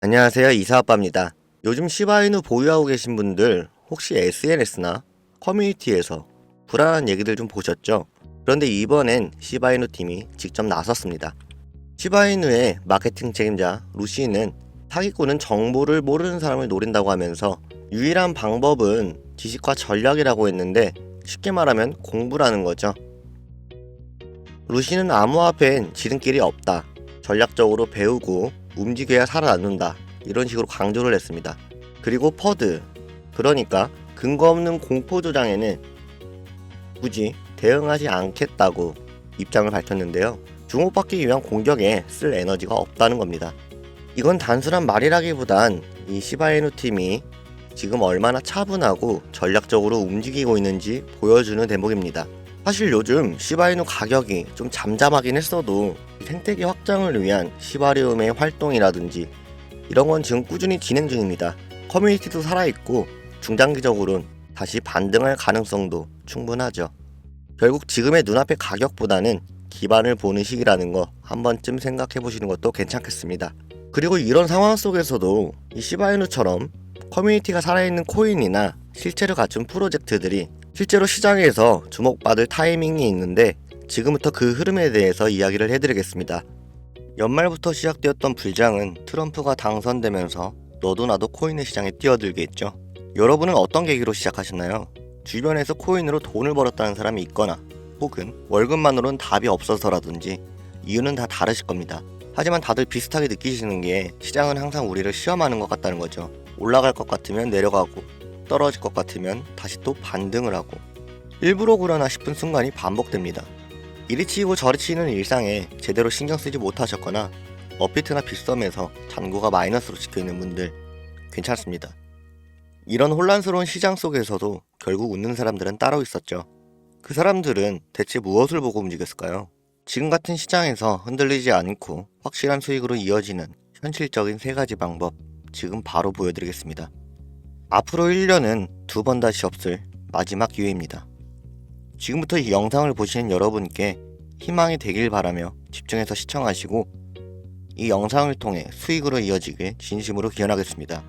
안녕하세요. 이사아빠입니다. 요즘 시바이누 보유하고 계신 분들 혹시 SNS나 커뮤니티에서 불안한 얘기들 좀 보셨죠? 그런데 이번엔 시바이누 팀이 직접 나섰습니다. 시바이누의 마케팅 책임자 루시는 사기꾼은 정보를 모르는 사람을 노린다고 하면서 유일한 방법은 지식과 전략이라고 했는데 쉽게 말하면 공부라는 거죠. 루시는 암호화폐엔 지름길이 없다. 전략적으로 배우고 움직여야 살아남는다. 이런 식으로 강조를 했습니다. 그리고 퍼드, 그러니까 근거 없는 공포 조장에는 굳이 대응하지 않겠다고 입장을 밝혔는데요. 주목받기 위한 공격에 쓸 에너지가 없다는 겁니다. 이건 단순한 말이라기보단 이 시바이누 팀이 지금 얼마나 차분하고 전략적으로 움직이고 있는지 보여주는 대목입니다. 사실 요즘 시바이누 가격이 좀 잠잠하긴 했어도 생태계 확장을 위한 시바리움의 활동이라든지 이런 건 지금 꾸준히 진행 중입니다. 커뮤니티도 살아있고 중장기적으로는 다시 반등할 가능성도 충분하죠. 결국 지금의 눈앞의 가격보다는 기반을 보는 시기라는 거 한 번쯤 생각해 보시는 것도 괜찮겠습니다. 그리고 이런 상황 속에서도 이 시바이누처럼 커뮤니티가 살아있는 코인이나 실체를 갖춘 프로젝트들이 실제로 시장에서 주목받을 타이밍이 있는데 지금부터 그 흐름에 대해서 이야기를 해드리겠습니다. 연말부터 시작되었던 불장은 트럼프가 당선되면서 너도 나도 코인의 시장에 뛰어들게 했죠. 여러분은 어떤 계기로 시작하셨나요? 주변에서 코인으로 돈을 벌었다는 사람이 있거나 혹은 월급만으로는 답이 없어서라든지 이유는 다 다르실 겁니다. 하지만 다들 비슷하게 느끼시는 게 시장은 항상 우리를 시험하는 것 같다는 거죠. 올라갈 것 같으면 내려가고 떨어질 것 같으면 다시 또 반등을 하고 일부러 그러나 싶은 순간이 반복됩니다. 이리 치이고 저리 치이는 일상에 제대로 신경 쓰지 못하셨거나 업비트나 빗썸에서 잔고가 마이너스로 찍혀있는 분들 괜찮습니다. 이런 혼란스러운 시장 속에서도 결국 웃는 사람들은 따로 있었죠. 그 사람들은 대체 무엇을 보고 움직였을까요? 지금 같은 시장에서 흔들리지 않고 확실한 수익으로 이어지는 현실적인 3가지 방법 지금 바로 보여드리겠습니다. 앞으로 1년은 2번 다시 없을 마지막 기회입니다. 지금부터 이 영상을 보시는 여러분께 희망이 되길 바라며 집중해서 시청하시고 이 영상을 통해 수익으로 이어지길 진심으로 기원하겠습니다.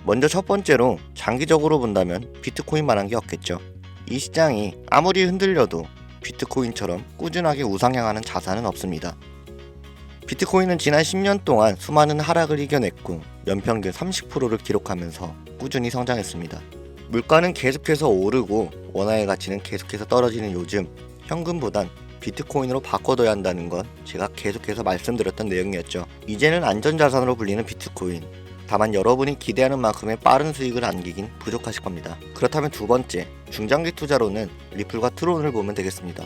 먼저 첫 번째로 장기적으로 본다면 비트코인만한 게 없겠죠. 이 시장이 아무리 흔들려도 비트코인처럼 꾸준하게 우상향하는 자산은 없습니다. 비트코인은 지난 10년 동안 수많은 하락을 이겨냈고 연평균 30%를 기록하면서 꾸준히 성장했습니다. 물가는 계속해서 오르고 원화의 가치는 계속해서 떨어지는 요즘 현금보단 비트코인으로 바꿔둬야 한다는 건 제가 계속해서 말씀드렸던 내용이었죠. 이제는 안전자산으로 불리는 비트코인. 다만 여러분이 기대하는 만큼의 빠른 수익을 안기긴 부족하실 겁니다. 그렇다면 두 번째, 중장기 투자로는 리플과 트론을 보면 되겠습니다.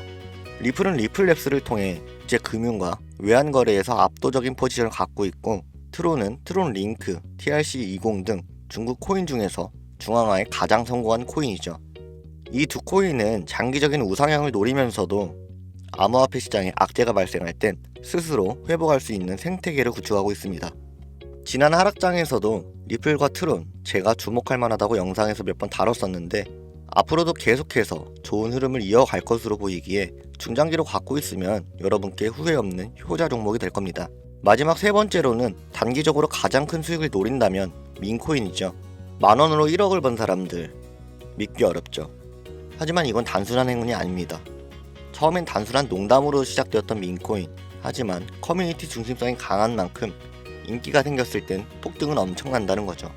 리플은 리플랩스를 통해 국제 금융과 외환 거래에서 압도적인 포지션을 갖고 있고 트론은 트론링크, TRC20 등 중국 코인 중에서 중앙화에 가장 성공한 코인이죠. 이 두 코인은 장기적인 우상향을 노리면서도 암호화폐 시장에 악재가 발생할 땐 스스로 회복할 수 있는 생태계를 구축하고 있습니다. 지난 하락장에서도 리플과 트론 제가 주목할 만하다고 영상에서 몇 번 다뤘었는데 앞으로도 계속해서 좋은 흐름을 이어갈 것으로 보이기에 중장기로 갖고 있으면 여러분께 후회 없는 효자 종목이 될 겁니다. 마지막 3번째로는 단기적으로 가장 큰 수익을 노린다면 민코인이죠. 만원으로 1억을 번 사람들 믿기 어렵죠. 하지만 이건 단순한 행운이 아닙니다. 처음엔 단순한 농담으로 시작되었던 민코인, 하지만 커뮤니티 중심성이 강한 만큼 인기가 생겼을 땐 폭등은 엄청난다는 거죠.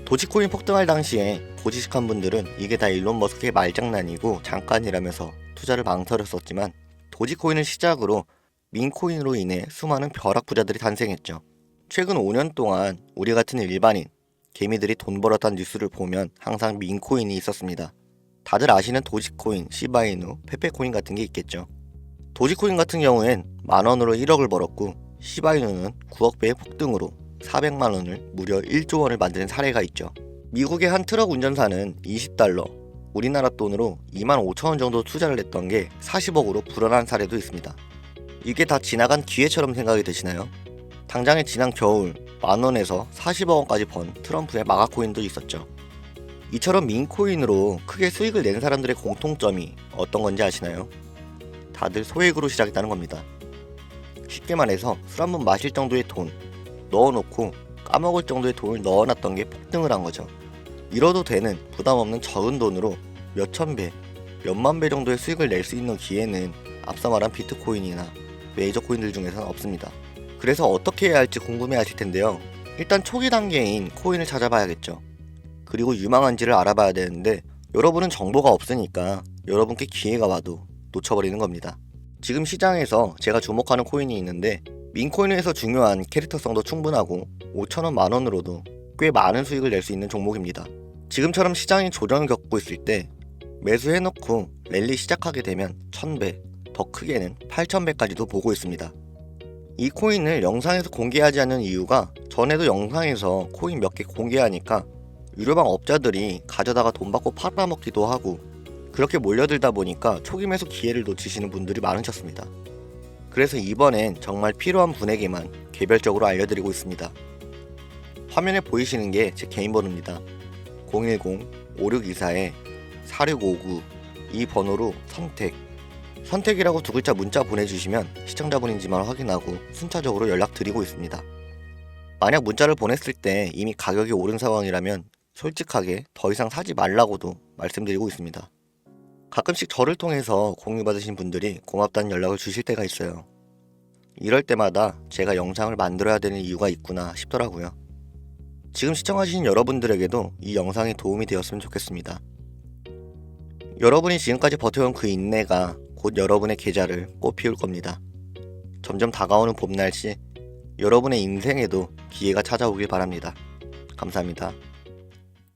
도지코인 폭등할 당시에 고지식한 분들은 이게 다 일론 머스크의 말장난이고 잠깐이라면서 투자를 망설였었지만 도지코인을 시작으로 민코인으로 인해 수많은 벼락부자들이 탄생했죠. 최근 5년 동안 우리 같은 일반인, 개미들이 돈 벌었다는 뉴스를 보면 항상 민코인이 있었습니다. 다들 아시는 도지코인, 시바이누, 페페코인 같은 게 있겠죠. 도지코인 같은 경우엔 만원으로 1억을 벌었고 시바이누는 9억 배의 폭등으로 400만원을 무려 1조 원을 만드는 사례가 있죠. 미국의 한 트럭 운전사는 $20, 우리나라 돈으로 25,000원 정도 투자를 했던 게 40억으로 불어난 사례도 있습니다. 이게 다 지나간 기회처럼 생각이 드시나요? 당장에 지난 겨울 만원에서 40억 원까지 번 트럼프의 마가코인도 있었죠. 이처럼 민코인으로 크게 수익을 낸 사람들의 공통점이 어떤 건지 아시나요? 다들 소액으로 시작했다는 겁니다. 쉽게 말해서 술 한 번 마실 정도의 돈 넣어놓고 까먹을 정도의 돈을 넣어놨던 게 폭등을 한 거죠. 잃어도 되는 부담 없는 적은 돈으로 몇천 배, 몇만 배 정도의 수익을 낼 수 있는 기회는 앞서 말한 비트코인이나 메이저 코인들 중에서는 없습니다. 그래서 어떻게 해야 할지 궁금해 하실 텐데요. 일단 초기 단계인 코인을 찾아봐야겠죠. 그리고 유망한지를 알아봐야 되는데 여러분은 정보가 없으니까 여러분께 기회가 와도 놓쳐버리는 겁니다. 지금 시장에서 제가 주목하는 코인이 있는데 민코인에서 중요한 캐릭터성도 충분하고 5,000원 만원으로도 꽤 많은 수익을 낼 수 있는 종목입니다. 지금처럼 시장이 조정을 겪고 있을 때 매수해놓고 랠리 시작하게 되면 1000배, 더 크게는 8000배까지도 보고 있습니다. 이 코인을 영상에서 공개하지 않는 이유가 전에도 영상에서 코인 몇 개 공개하니까 유료방 업자들이 가져다가 돈 받고 팔아먹기도 하고 그렇게 몰려들다 보니까 초기 매수 기회를 놓치시는 분들이 많으셨습니다. 그래서 이번엔 정말 필요한 분에게만 개별적으로 알려드리고 있습니다. 화면에 보이시는 게 제 개인 번호입니다. 010-5624-4659 이 번호로 선택이라고 두 글자 문자 보내주시면 시청자분인지만 확인하고 순차적으로 연락드리고 있습니다. 만약 문자를 보냈을 때 이미 가격이 오른 상황이라면 솔직하게 더 이상 사지 말라고도 말씀드리고 있습니다. 가끔씩 저를 통해서 공유받으신 분들이 고맙다는 연락을 주실 때가 있어요. 이럴 때마다 제가 영상을 만들어야 되는 이유가 있구나 싶더라고요. 지금 시청하신 여러분들에게도 이 영상이 도움이 되었으면 좋겠습니다. 여러분이 지금까지 버텨온 그 인내가 곧 여러분의 계좌를 꽃피울 겁니다. 점점 다가오는 봄날씨, 여러분의 인생에도 기회가 찾아오길 바랍니다. 감사합니다.